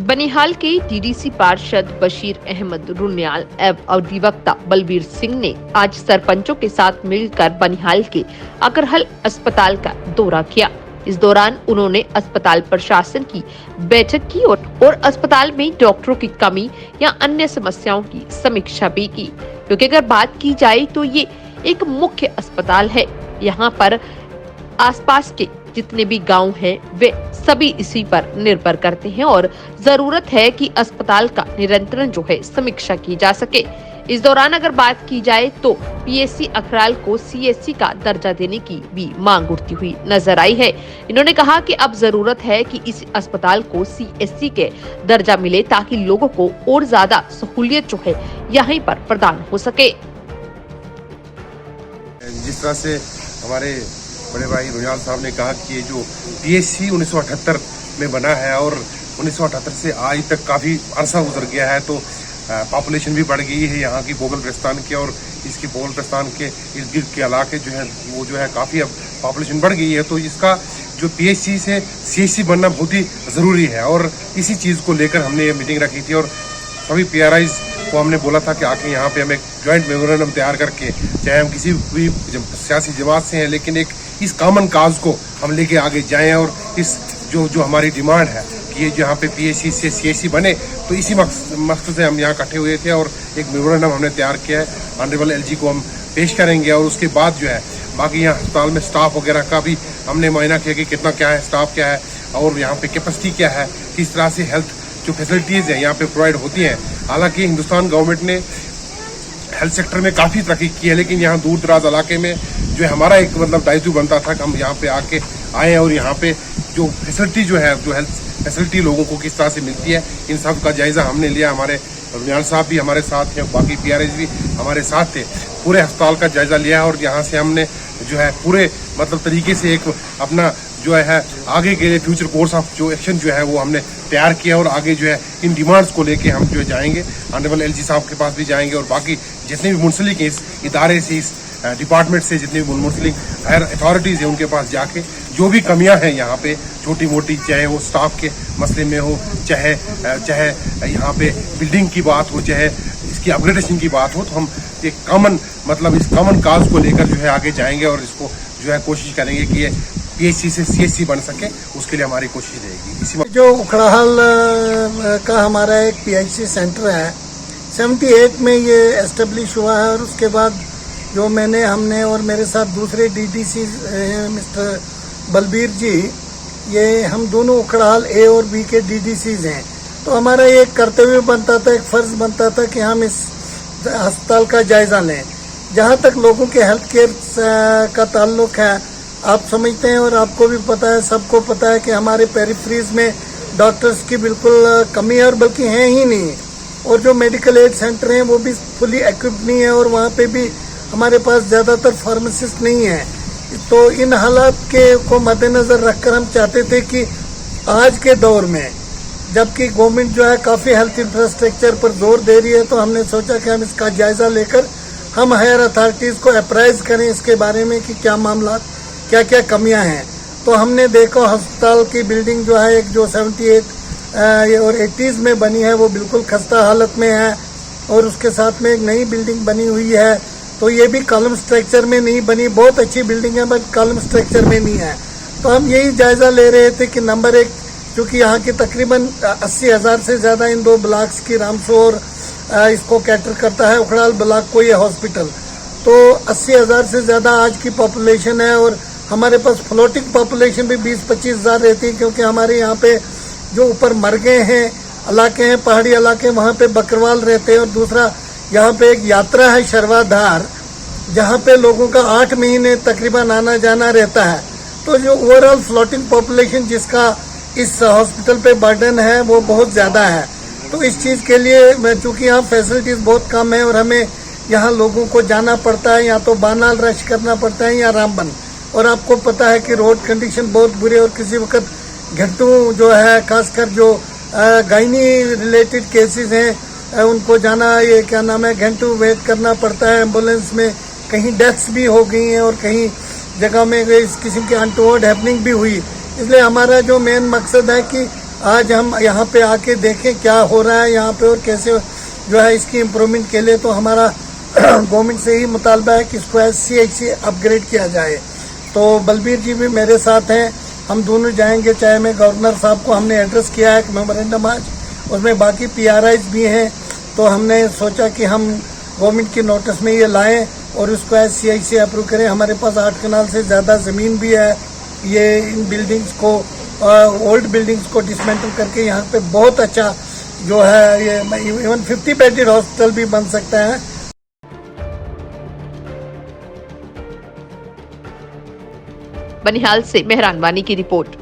बनिहाल के डीडीसी पार्षद बशीर अहमद रुनियाल एवं अधिवक्ता बलबीर सिंह ने आज सरपंचों के साथ मिलकर बनिहाल के अकरहल अस्पताल का दौरा किया। इस दौरान उन्होंने अस्पताल प्रशासन की बैठक की और अस्पताल में डॉक्टरों की कमी या अन्य समस्याओं की समीक्षा भी की, क्योंकि अगर बात की जाए तो ये एक मुख्य अस्पताल है। यहाँ पर आसपास के जितने भी गांव हैं वे सभी इसी पर निर्भर करते हैं और जरूरत है कि अस्पताल का निरंतर जो है समीक्षा की जा सके। इस दौरान अगर बात की जाए तो पीएससी अखराल को सीएससी का दर्जा देने की भी मांग उठती हुई नजर आई है। इन्होंने कहा कि अब जरूरत है कि इस अस्पताल को सीएससी के दर्जा मिले ताकि लोगों को और ज्यादा सहूलियत जो है यहीं पर प्रदान हो सके। जिस तरह से हमारे बड़े भाई रुनियाल साहब ने कहा कि ये जो पीएससी 1978 में बना है और 1978 से आज तक काफ़ी अरसा गुजर गया है, तो पॉपुलेशन भी बढ़ गई है यहाँ की बोगल प्रस्थान के, और इसकी बोगल प्रस्थान के इर्द गिर्द के इलाके जो है वो जो है काफ़ी अब पॉपुलेशन बढ़ गई है। तो इसका जो पीएससी से सीएससी बनना बहुत ही ज़रूरी है, और इसी चीज़ को लेकर हमने ये मीटिंग रखी थी और सभी पीआरआईज को हमने बोला था कि आके यहाँ पे हम एक जॉइंट मेमोरेंडम तैयार करके, चाहे हम किसी भी सियासी जमात से हैं, लेकिन एक इस कॉमन काज को हम लेके आगे जाएं और इस जो हमारी डिमांड है कि ये यहाँ पे पीएससी से सीएससी बने, तो इसी मकसद से हम यहाँ इकट्ठे हुए थे और एक मेमोरेंडम हमने तैयार किया है। ऑनरेबल एलजी को हम पेश करेंगे और उसके बाद जो है बाकी यहाँ अस्पताल में स्टाफ वगैरह का भी हमने मुआयना किया कि कितना क्या है, स्टाफ क्या है और यहाँ पे कैपेसिटी क्या है, किस तरह से हेल्थ जो फैसिलिटीज़ हैं यहाँ पे प्रोवाइड होती हैं। हालांकि हिंदुस्तान गवर्नमेंट ने हेल्थ सेक्टर में काफ़ी तरक्की की है, लेकिन यहाँ दूर दराज इलाके में जो है हमारा एक दायित्व बनता था कि हम यहाँ पे आके आए और यहाँ पे जो फैसिलिटी जो है, जो हेल्थ फैसिलिटी लोगों को किस तरह से मिलती है, इन सब का जायज़ा हमने लिया। हमारे रुनियाल साहब भी हमारे साथ हैं, बाकी पीआरआईज भी हमारे साथ थे, पूरे अस्पताल का जायज़ा लिया है और यहाँ से हमने जो है पूरे तरीके से एक अपना जो है आगे के लिए फ्यूचर कोर्स ऑफ जो एक्शन जो है वो हमने तैयार किया और आगे जो है इन डिमांड्स को लेके हम जो है जाएंगे, ऑनरेबल एलजी साहब के पास भी जाएंगे और बाकी जितने भी मुंसलिक हैं इस इदारे से, इस डिपार्टमेंट से, जितने भी मुंसलिक हायर अथॉरिटीज़ हैं उनके पास जाके जो भी कमियां हैं यहाँ पे छोटी मोटी, चाहे वो स्टाफ के मसले में हो, चाहे यहाँ पे बिल्डिंग की बात हो, चाहे इसकी अपग्रेडेशन की बात हो, तो हम एक कॉमन इस कॉमन काज को लेकर जो है आगे जाएंगे और इसको जो है कोशिश करेंगे कि ये पीएससी से सीएससी बन सके, उसके लिए हमारी कोशिश रहेगी। इसी जो उखड़ाहल का हमारा एक पीएचसी सेंटर है, 78 में ये एस्टेब्लिश हुआ है और उसके बाद जो हमने और मेरे साथ दूसरे डीडीसी मिस्टर बलबीर जी, ये हम दोनों उखड़ाहल ए और बी के डीडीसीज हैं। तो हमारा एक कर्तव्य बनता था, एक फर्ज बनता था कि हम इस अस्पताल का जायजा लें। जहाँ तक लोगों के हेल्थ केयर का ताल्लुक है, आप समझते हैं और आपको भी पता है, सबको पता है कि हमारे पेरिफ्रीज में डॉक्टर्स की बिल्कुल कमी है और बल्कि हैं ही नहीं, और जो मेडिकल एड सेंटर हैं वो भी फुली इक्विप्ड नहीं है और वहाँ पे भी हमारे पास ज़्यादातर फार्मासिस्ट नहीं है। तो इन हालात को मद्देनज़र रखकर हम चाहते थे कि आज के दौर में जबकि गवर्नमेंट जो है काफ़ी हेल्थ इंफ्रास्ट्रक्चर पर जोर दे रही है, तो हमने सोचा कि हम इसका जायज़ा लेकर हम हायर अथॉरिटीज़ को अप्राइज करें इसके बारे में कि क्या मामला, क्या क्या कमियां हैं। तो हमने देखा अस्पताल की बिल्डिंग जो है एक जो 78 और 80s में बनी है वो बिल्कुल खस्ता हालत में है, और उसके साथ में एक नई बिल्डिंग बनी हुई है, तो ये भी कॉलम स्ट्रक्चर में नहीं बनी, बहुत अच्छी बिल्डिंग है बट कॉलम स्ट्रक्चर में नहीं है। तो हम यही जायज़ा ले रहे थे कि नंबर एक, चूँकि यहाँ की तकरीबन 80,000 से ज़्यादा इन दो ब्लॉक्स की रामसोर इसको कैटर करता है, उखड़ाल ब्लॉक को ये हॉस्पिटल, तो 80,000 से ज़्यादा आज की पॉपुलेशन है और हमारे पास फ्लोटिंग पॉपुलेशन भी 20-25 हज़ार रहती है, क्योंकि हमारे यहाँ पे जो ऊपर मरगे हैं इलाके हैं, पहाड़ी इलाके, वहाँ पे बकरवाल रहते हैं, और दूसरा यहाँ पे एक यात्रा है शर्वाधार जहाँ पे लोगों का 8 महीने तकरीबन आना जाना रहता है। तो जो ओवरऑल फ्लोटिंग पॉपुलेशन जिसका इस हॉस्पिटल पे बर्डन है वो बहुत ज़्यादा है। तो इस चीज़ के लिए चूँकि यहाँ फैसिलिटीज़ बहुत कम है और हमें यहाँ लोगों को जाना पड़ता है, या तो बानाल रश करना पड़ता है या रामबन, और आपको पता है कि रोड कंडीशन बहुत बुरी है और किसी वक्त घंटों जो है, खासकर जो गायनी रिलेटेड केसेस हैं उनको जाना, ये क्या नाम है, घंटों वेट करना पड़ता है एम्बुलेंस में। कहीं डेथ्स भी हो गई हैं और कहीं जगह में इस किस्म की अनटोवर्ड हैपनिंग भी हुई। इसलिए हमारा जो मेन मकसद है कि आज हम यहाँ पे आके देखें क्या हो रहा है यहाँ पे और कैसे जो है इसकी इम्प्रूवमेंट के लिए तो हमारा गवर्नमेंट से ही मुतालबा है कि इसको SCHC अपग्रेड किया जाए। तो बलबीर जी भी मेरे साथ हैं, हम दोनों जाएंगे। चाहे मैं गवर्नर साहब को हमने एड्रेस किया है एक मेमोरेंडम आज, उसमें बाकी PRIs भी हैं। तो हमने सोचा कि हम गवर्नमेंट के नोटिस में ये लाएं और उसको SCHC अप्रूव करें। हमारे पास 8 कनाल से ज़्यादा ज़मीन भी है। ये इन बिल्डिंग्स को ओल्ड बिल्डिंग्स को डिसमेंटल करके यहाँ पे बहुत अच्छा जो है ये इवन 50 बेडेड हॉस्पिटल भी बन सकता है। बनिहाल से मेहरान वानी की रिपोर्ट।